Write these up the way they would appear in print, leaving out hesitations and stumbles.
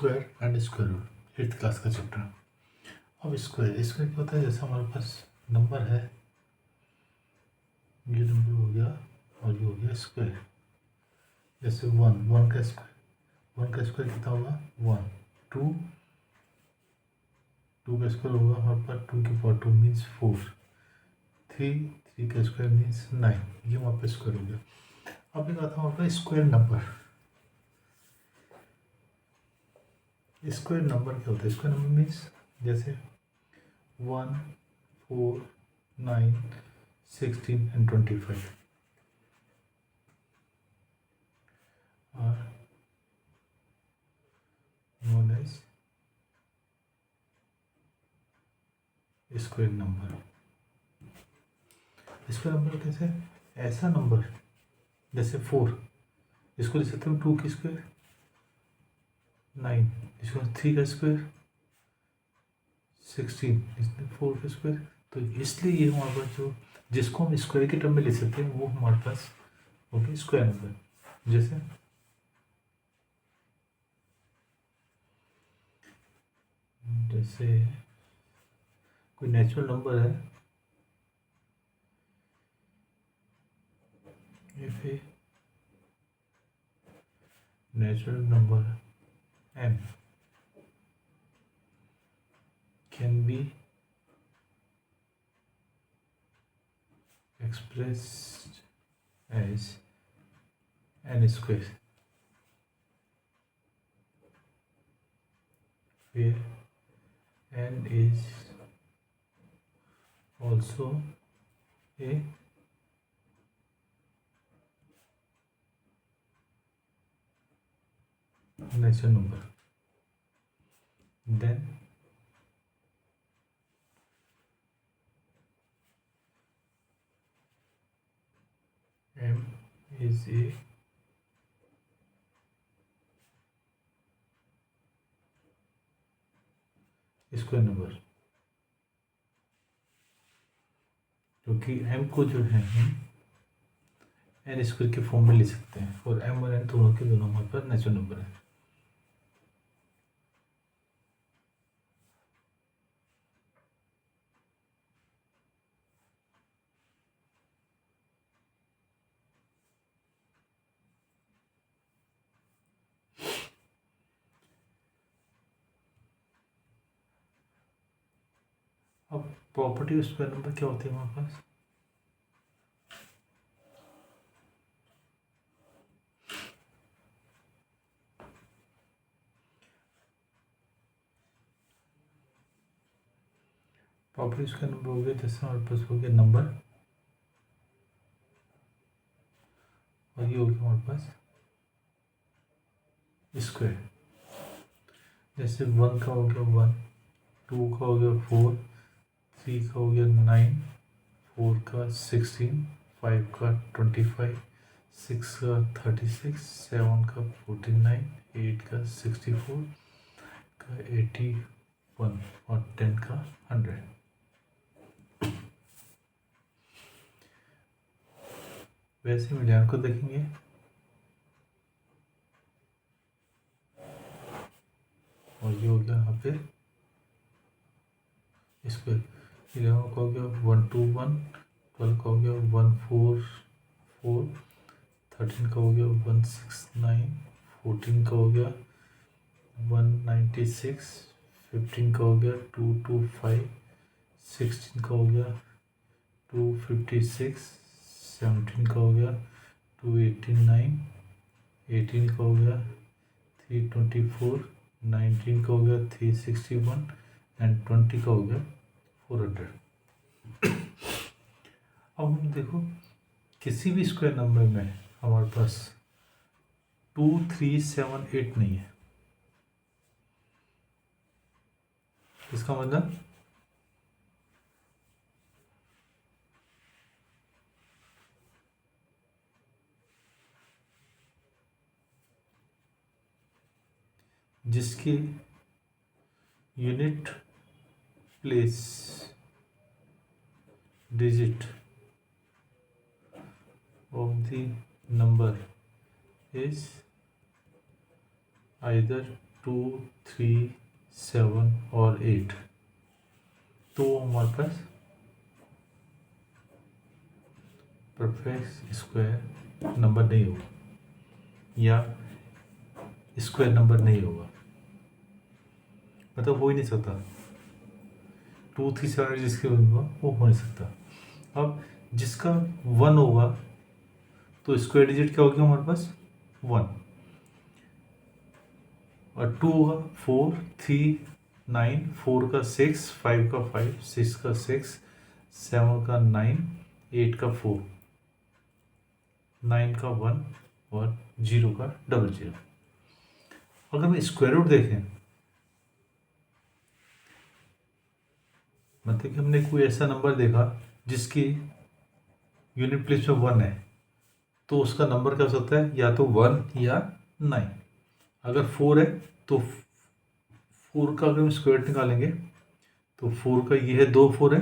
Square and square root 8th class का chapter. अब square square क्या होता है, जैसे हमारे पास नंबर है, ये नंबर हो गया और ये हो गया स्क्वायर। जैसे वन का स्क्वायर कितना होगा 1, 2 का स्क्वायर होगा हमारे पास 2 की पावर 2 मीन्स 4, 3 का स्क्वायर मीन्स 9, ये वहाँ पे स्क्वायर हो गया। अब एक आता है वहाँ पर स्क्वायर नंबर। स्क्वायर नंबर क्या होता है, स्क्वायर नंबर मीन्स जैसे 1, 4, 9, 16 and 25 are known as square number. Square number कैसे, ऐसा नंबर जैसे 4, इसको लिख सकते हो 2 की स्क्वायर, 9 इसको 3 का स्क्वायर, 16 इसमें 4 का स्क्वायर। तो इसलिए ये हमारे पास जो जिसको हम स्क्वायर के टर्म में लिख सकते हैं वो हमारे पास हो गया स्क्वायर नंबर। जैसे कोई नेचुरल नंबर है, if a natural number n can be expressed as n square, where n is also a natural number, then m is a square number. क्योंकि m को जो है हम n स्क्वायर के form में ले सकते हैं और m और n दोनों के दोनों हमारे पास नेचुरल नंबर है। अब प्रॉपर्टी ऑफ स्क्वायर नंबर क्या होती है हमारे पास, प्रॉपर्टी स्क्वायर नंबर हो गया जैसे हमारे पास हो गया नंबर और ये हो गया हमारे पास स्क्वायर। जैसे 1 का हो गया 1, 2 का हो गया 4, 3 का हो गया 9, 4 का 16, 5 का 25, 6 का 36, 7 का 49, 8 का 64 का 81 और 10 का 100। वैसे मिलान को देखेंगे और ये हो गया यहाँ पे स्क्वायर। 11 का हो गया 121, 12 का हो गया 144, 13 का हो गया 169, 14 का हो गया 196, 15 का हो गया 225, 16 का हो गया 256, 17 का हो गया 289, 18 का हो गया 324, 19 का हो गया 361 एंड 20 का हो गया 400। अब हम देखो किसी भी स्क्वायर नंबर में हमारे पास 2, 3, 7, 8 नहीं है। इसका मतलब जिसकी unit place digit of the number is either 2, 3, 7 और 8, तो हमारे पास परफेक्ट स्क्वायर नंबर नहीं होगा या स्क्वायर नंबर नहीं होगा, मतलब हो ही नहीं सकता। 2, 3, 7 जिसके होगा वो हो नहीं सकता। अब जिसका 1 होगा तो स्क्वायर डिजिट क्या होगी हमारे पास 1, और 2 होगा 4, 3, 9, 4 का 6, 5 का 5, 6 का 6, 7 का 9, 8 का 4, 9 का 1 और 0 का 00। अगर हम स्क्वायर रूट देखें, मतलब कि हमने कोई ऐसा नंबर देखा जिसकी यूनिट प्लेस में 1 है, तो उसका नंबर क्या हो सकता है, या तो 1 या 9। अगर 4 है तो 4 का अगर हम स्क्वायर निकालेंगे तो 4 का ये है 2 4 है,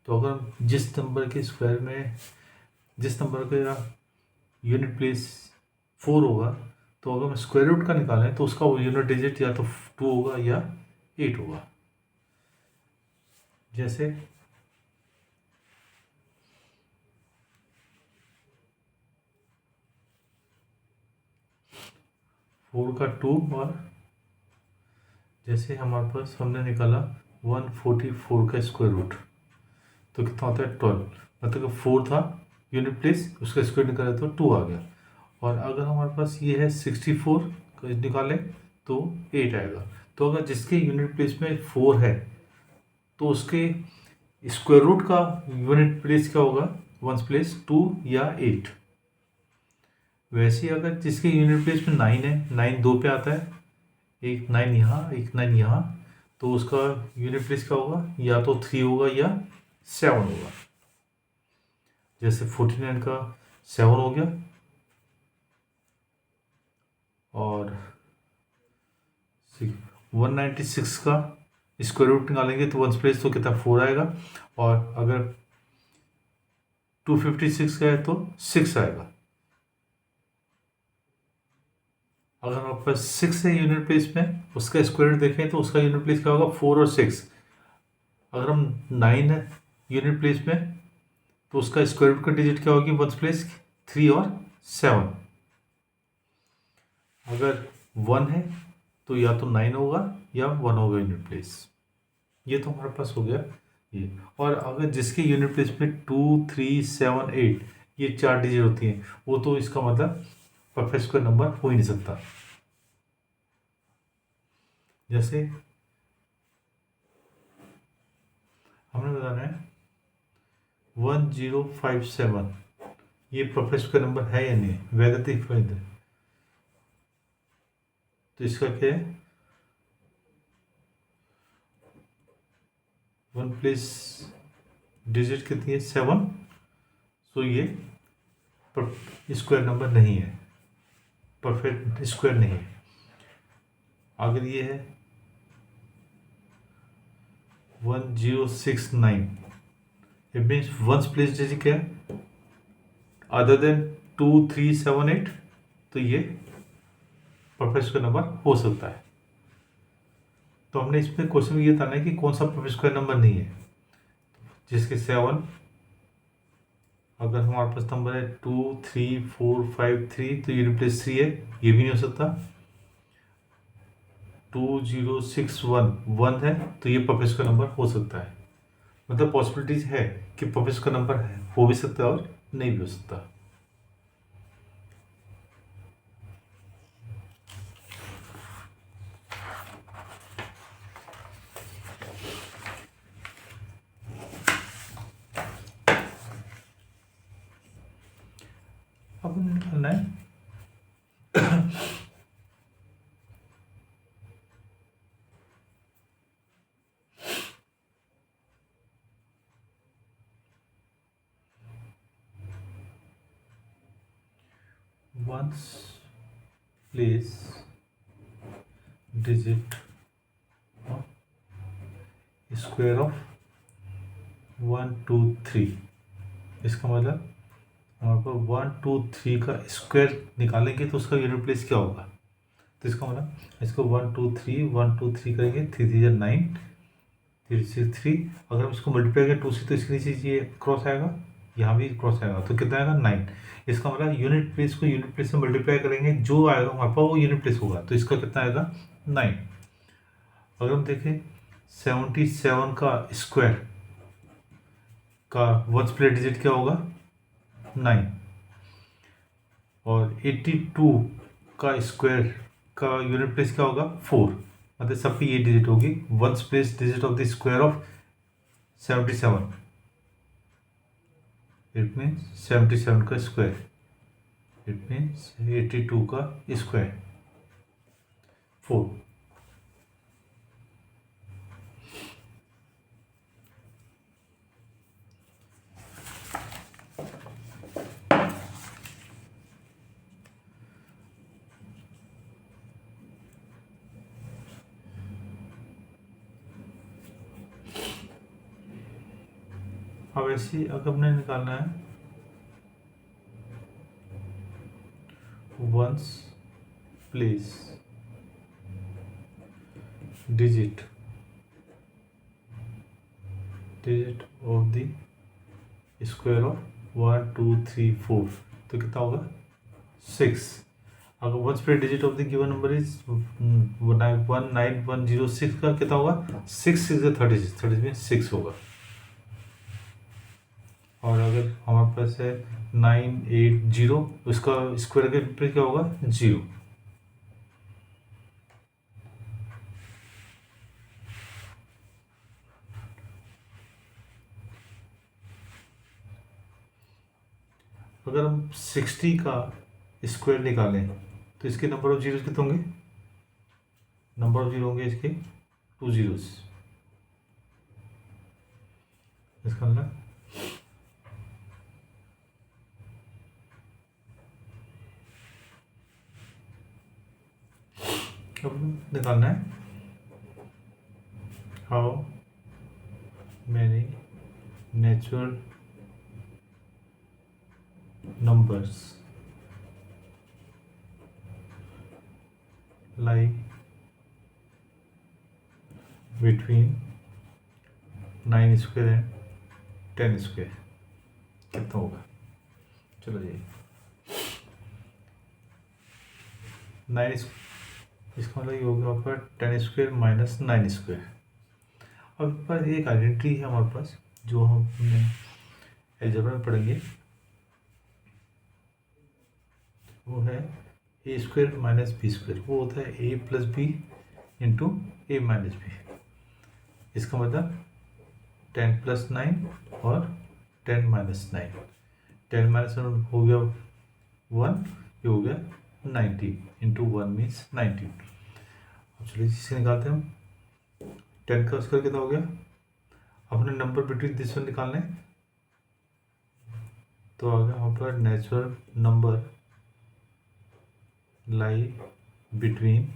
तो अगर हम जिस नंबर के स्क्वायर में जिस नंबर का यूनिट प्लेस 4 होगा, तो अगर हम स्क्वायर रूट का निकालें तो उसका यूनिट डिजिट या तो 2 होगा या 8 होगा। जैसे 4 का 2, और जैसे हमारे पास हमने निकाला 144 का स्क्वायर रूट, तो कितना होता है 12, मतलब कि 4 था यूनिट प्लेस, उसका स्क्वायर निकाले तो 2 आ गया। और अगर हमारे पास ये है 64 निकालें तो 8 आएगा। तो अगर जिसके यूनिट प्लेस में 4 है तो उसके स्क्वायर रूट का यूनिट प्लेस क्या होगा, वंस प्लेस 2 या 8। वैसे अगर जिसके यूनिट प्लेस में 9 है, 9 2 पे आता है, एक 9 यहाँ एक 9 यहाँ, तो उसका यूनिट प्लेस क्या होगा, या तो 3 होगा या 7 होगा। जैसे 49 का 7 हो गया, और 196 का स्क्वायर रूट निकालेंगे तो वंस प्लेस तो कितना 4 आएगा, और अगर 256 का है तो 6 आएगा। अगर हमारे पास 6 है यूनिट प्लेस में, उसका स्क्वायर रूट देखें तो उसका यूनिट प्लेस क्या होगा 4 और 6। अगर हम 9 है यूनिट प्लेस में, तो उसका स्क्वायर रूट का डिजिट क्या होगी वंस प्लेस 3 और 7। अगर 1 है तो या तो 9 होगा या 1 होगा यूनिट प्लेस। ये तो हमारे पास हो गया ये। और अगर जिसके यूनिट प्लेस में 2, 3, 7, 8 ये 4 डिजिट होती हैं, वो तो इसका मतलब परफेक्ट स्क्वायर नंबर हो ही नहीं सकता। जैसे हमने बताना है 1057 ये परफेक्ट स्क्वायर नंबर है या नहीं, वैदिक फायदे, तो इसका क्या है 1 प्लेस डिजिट कितनी है 7, सो ये स्क्वायर नंबर नहीं है, परफेक्ट स्क्वायर नहीं है। अगर ये है 1069, it means ones place digit क्या है अदर देन 2, 3, 7, 8, तो ये परफेक्ट स्क्वायर नंबर हो सकता है। तो हमने इसमें क्वेश्चन ये बताना है कि कौन सा परफेक्ट स्क्वायर नंबर नहीं है। जिसके 7, अगर हमारे पास नंबर है 2, 3, 4, 5, 3, तो यूनिट प्लेस 3 है, ये भी नहीं हो सकता। 2061 1 है, तो ये परफेक्ट स्क्वायर नंबर हो सकता है। मतलब पॉसिबिलिटीज है कि परफेक्ट स्क्वायर नंबर है, हो भी सकता है और नहीं भी हो सकता। अब निकालना है ones place digit square of 1, 2, 3। इसका मतलब हमारे पास 1, 2, 3 का स्क्वायर निकालेंगे तो उसका यूनिट प्लेस क्या होगा, तो इसका मतलब इसको 1 2 3 1 2 3 करेंगे, 3 3 9, 3 6 3। अगर हम इसको मल्टीप्लाई करें 2 से तो इसके नीचे ये क्रॉस आएगा, यहाँ भी क्रॉस आएगा, तो कितना आएगा 9। इसका मतलब यूनिट प्लेस को यूनिट प्लेस से मल्टीप्लाई करेंगे, जो आएगा हमारे पास वो यूनिट प्लेस होगा, तो इसका कितना आएगा 9। अगर हम देखें 77 का स्क्वायर का वंस प्लेस डिजिट क्या होगा 9, और 82 का स्क्वायर का यूनिट प्लेस क्या होगा 4, मतलब सबकी ये डिजिट होगी। Ones place digit of the square of 77, it means 77 का स्क्वायर, इट मीन्स 82 का स्क्वायर 4। अब ऐसे अगर हमने निकालना है ones place digit of the square of 1 2 3 4, तो कितना होगा 6। अगर ones place digit of the given number is 19106 का कितना होगा 6 6 36, 36 में 6 होगा। और अगर हमारे पास है 980, उसका स्क्वायर के पे क्या होगा 0। अगर हम 60 का स्क्वायर निकालें तो इसके नंबर ऑफ जीरोस कितने होंगे, नंबर ऑफ जीरो होंगे इसके 2 जीरोस। इसका मतलब अब निकालना है how many natural numbers lie between 9 square and 10 square, कितना होगा। चलो जी 9, इसका मतलब ये होगा आपका 10 स्क्वायर माइनस 9 स्क्वायर। अब पर एक आइडेंटिटी है हमारे पास जो हम अलजेब्रा में पढ़ेंगे, वो है ए स्क्वायर माइनस बी स्क्वायर, वो होता है ए प्लस बी इंटू ए माइनस बी। इसका मतलब 10 प्लस 9 और 10 माइनस 9, 10 माइनस 1 हो गया 1, ये हो गया 90 इंटू 1 मीन्स 90। अब चलिए इसे निकालते हैं हम। 10 का स्क्वायर कितना हो गया, अपने नंबर बिटवीन दिस वन निकालने, तो आ गया वहाँ पर natural number lie between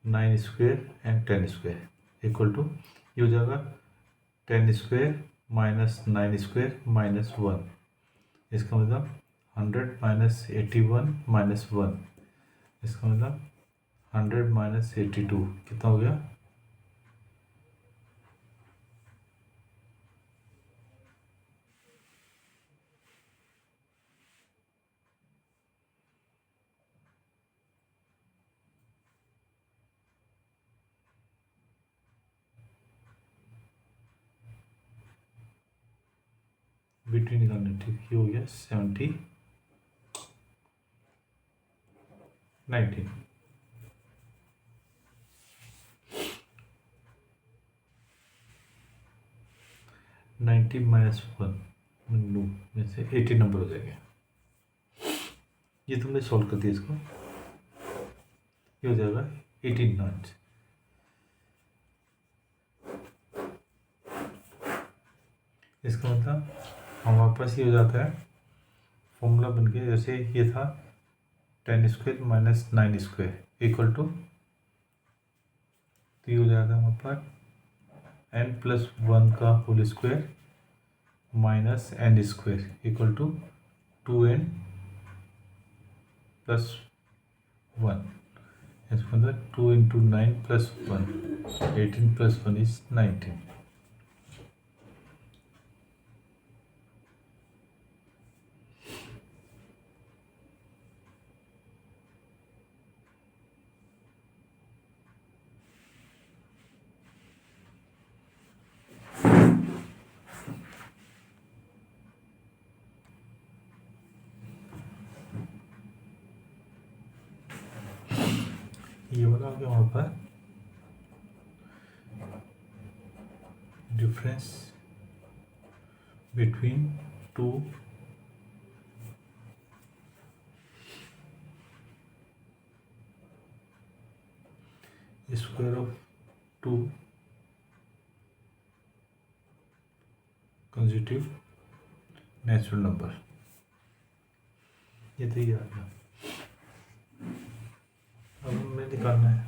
9 square and 10 square equal to, ये हो जाएगा 10 स्क्वायर माइनस 9 स्क्वायर माइनस 1। इसका मतलब 100 माइनस 81 माइनस 1, इसका मतलब 100 माइनस 82 कितना हो गया, बिटवीन निकालने, ठीक, ये हो गया 70 19। नाइन्टी माइनस 1 में से 80 नंबर हो जाएगा। ये तुमने सॉल्व कर दिया, इसको ये हो जाएगा 18 नॉट। इसका मतलब हमारे पास ये हो जाता है फॉर्मूला बन के, जैसे ये था 10 square minus 9 square equal to, तो ये हो जाएगा हमारे पास n प्लस 1 का whole square minus n square equal to 2n plus 1। इसके अंदर 2 इंटू 9 प्लस 1, 18 प्लस 1 इज 19। ये वाला हो गया वहाँ पर difference between two square of to consecutive natural number. ये तो ये आ गया। अब हमें निकालना है।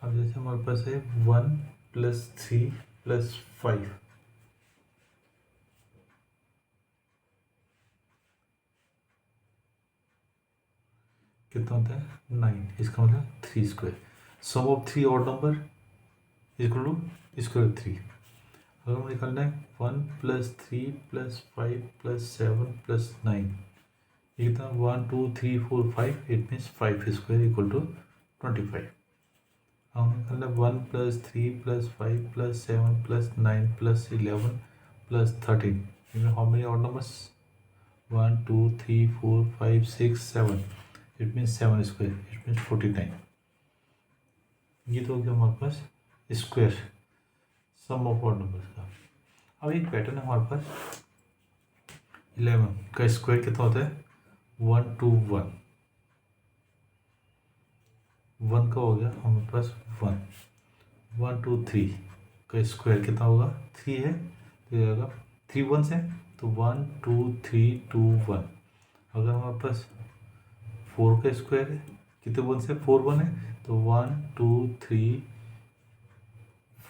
अब जैसे हमारे पास है 1 प्लस 3 प्लस 5, कितना होता है 9। इसका मतलब 3 square. Sum of 3 odd number equal to square 3। अगर हमें निकालना है 1 प्लस 3 प्लस 5 प्लस 7 प्लस 9, ये कितना 1 2 3 4 5, it means 5 square equal to 25। हम निकालना 1 plus 3 plus 5 plus 7 plus 9 plus 11 plus 13, how many odd numbers 1 2 3 4 5 6 7, it means 7 square, it means 49। ये तो हो गया हमारे पास square sum of odd numbers का। अब एक पैटर्न है हमारे पास 11 का स्क्वायर कितना होता है 1 2 1। 1 का हो गया हमारे पास 1। 1 2 3 का स्क्वायर कितना होगा 3 है तो ये आएगा 3 1 से, तो 1 2 3 2 1। अगर हमारे पास 4 का स्क्वायर है कितने 1 से 4 1 है, तो 1 2 3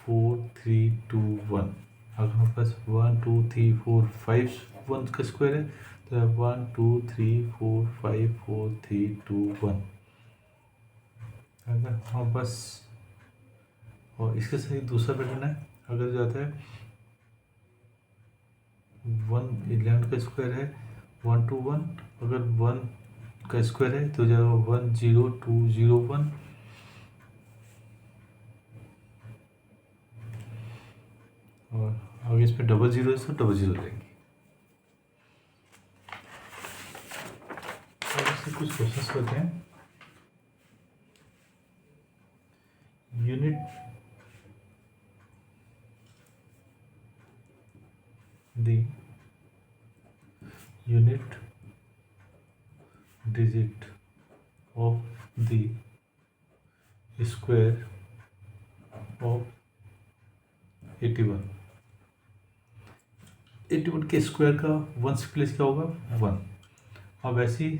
4 3 2 1। अगर हमारे पास 1 2 3 4 5 1 का स्क्वायर है तो 1 2 3 4 5 4 3 2 1। अगर हमारे पास और इसके साथ दूसरा पैटर्न है, अगर जाता है 1 11 का स्क्वायर है 1 2 1, अगर 1 का स्क्वायर है तो जाएगा 1 0 2 0 1। और अगर इस पर डबल जीरो है तो डबल जीरो देंगे। अब इससे कुछ क्वेश्चंस करते हैं। Unit the unit digit of the square of 81। 81 के स्क्वायर का 1 से प्लेस क्या होगा 1। अब ऐसे ही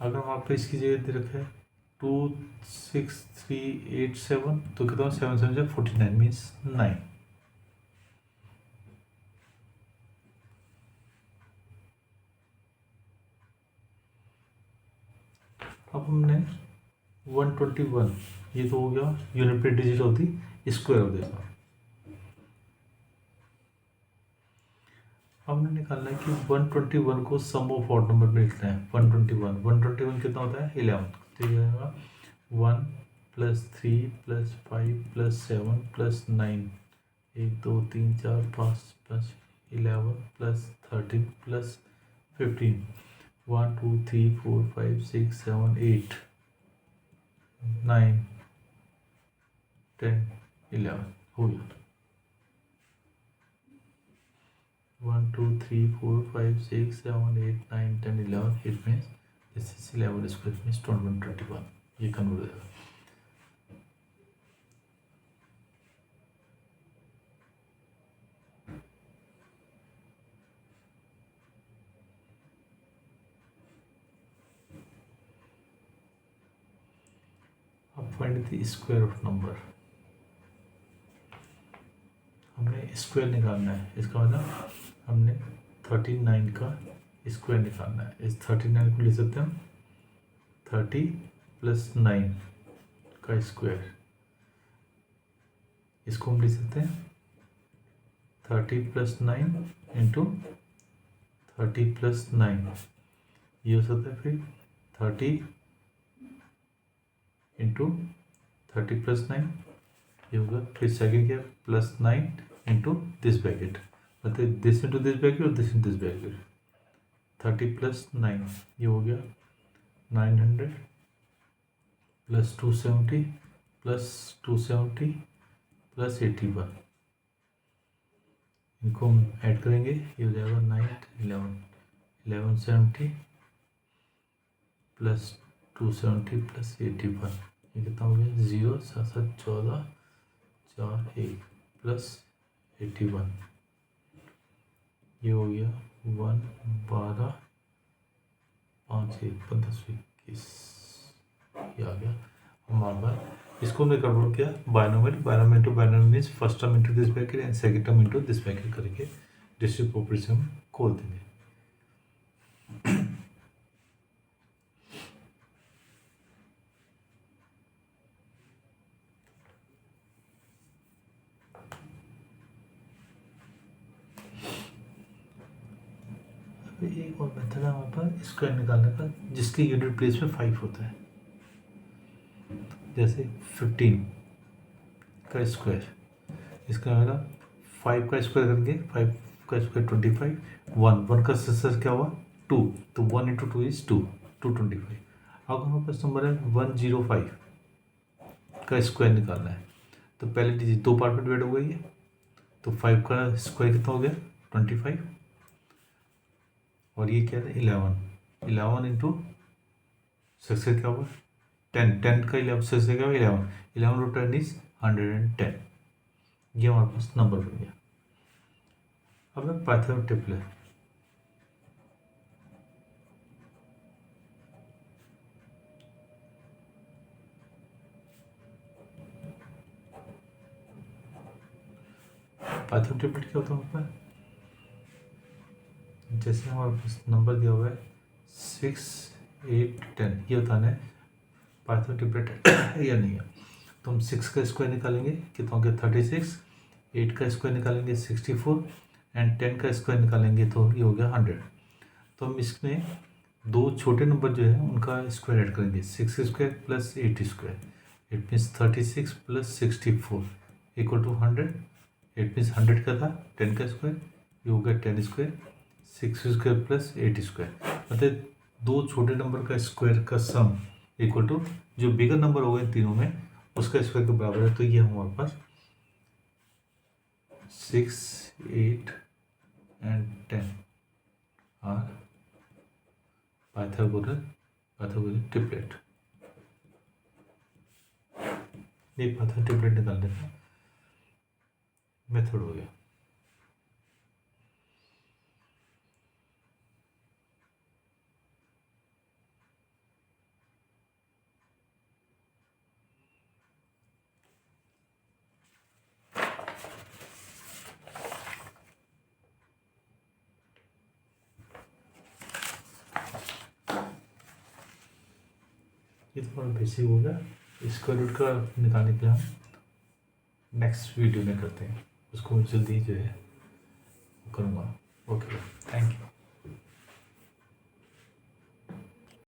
अगर वहाँ पे इसकी जगह दे रखा है 2 6 3 8 7, तो कितना 7 7 49 मीन्स 9। अब हमने 121, ये तो हो गया यूनिट पे डिजिट होती स्क्वायर ऑफ देगा। हमने निकालना है कि 121 को सम ऑफ ऑड नंबर में लिखना है। 121 कितना होता है 11, तो ये आएगा 1 plus 3 plus 5 plus 7 plus 9, 1 2 3 4 5 plus 11 plus 13 plus 15, 1 2 3 4 5 6 7 8 9 10 11 हो गया। 1 2 3 4 5 6 7 8 9 10 11, it means this is 11 square means 21। ये कन्वर्ट हो जाएगा। अब find the square of number. हमने स्क्वायर निकालना है, इसका मतलब हमने 39 का स्क्वायर निकालना है। इस 39 को ले सकते हैं हम 30 + 9 का स्क्वायर, इसको हम ले सकते हैं 30 + 9 इंटू 30 + 9, ये हो सकता है फिर 30 इंटू 30 + 9, ये होगा। फिर सेकेंड क्या +9 इंटू दिस ब्रैकेट, मतलब दिस इंटू दिस ब्रैकेट और दिस इंटू दिस ब्रैकेट, 30 + 9, ये हो गया 900 + 270 + 270 + 81, इनको हम ऐड करेंगे, ये हो जाएगा 1170 + 270 + 81, ये कितना हो गया 0 7 7 14 4 1 + 81, ये हो गया 1 12 5 1 15 21, ये आ गया हमारे पास। इसको हमने कन्वर्ट किया binomial to binomial means first term into this bracket and second term into this bracket करके डिस्ट्रीब्यूटिव प्रॉपर्टी से हम खोल देंगे। एक और मेथड है हमारे पास स्क्वायर निकालने का, जिसकी यूनिट प्लेस में 5 होता है। जैसे 15 का स्क्वायर, इसका मतलब 5 का स्क्वायर करेंगे, 5 का स्क्वायर 25, 1 का सक्सेसर क्या हुआ 2, तो 1 × 2 = 2, 225। अब हमारे पास नंबर है 105 का स्क्वायर निकालना है, तो पहले डिजिट 2 पार्ट में डिवाइड हो गई है, तो 5 का स्क्वायर कितना हो गया 25, और ये क्या है 11 इंटू सक्सेसर क्या होगा 10 का 11 सक्सेसर क्या होगा 11 × 10 = 110, ये हमारे पास नंबर बन गया। अब है पाइथन टेबल, पाइथन टेबल क्या होता है हमारे पास, जैसे हमारे पास नंबर दिया हुआ है 6 8 10, ये बताना है पाइथन टेबल है या नहीं है। तो हम 6 का स्क्वायर निकालेंगे, कितना हो गया 36, 8 का स्क्वायर निकालेंगे 64 एंड 10 का स्क्वायर निकालेंगे तो ये हो गया 100। तो हम इसमें दो छोटे नंबर जो है उनका स्क्वायर ऐड करेंगे, 6 square + 8 square, it means 36 + 64 = 100, it means 100 का था 10 का स्क्वायर, ये हो गया 10 स्क्वायर, 6 स्क्वायर + 8 स्क्वायर, मतलब दो छोटे नंबर का स्क्वायर का सम = जो बिगर नंबर होगा इन तीनों में उसका स्क्वायर के बराबर है। तो ये हमारे पास 6 8 एंड 10 आर पाइथागोरस ट्रिपलेट। ये पाइथागोरस ट्रिपलेट निकालने का मेथड हो गया। ये थोड़ा बेसिक होगा, स्क्वायर रूट का निकालने के लिए हम नेक्स्ट वीडियो में करते हैं, उसको जल्दी जो है करूँगा। ओके।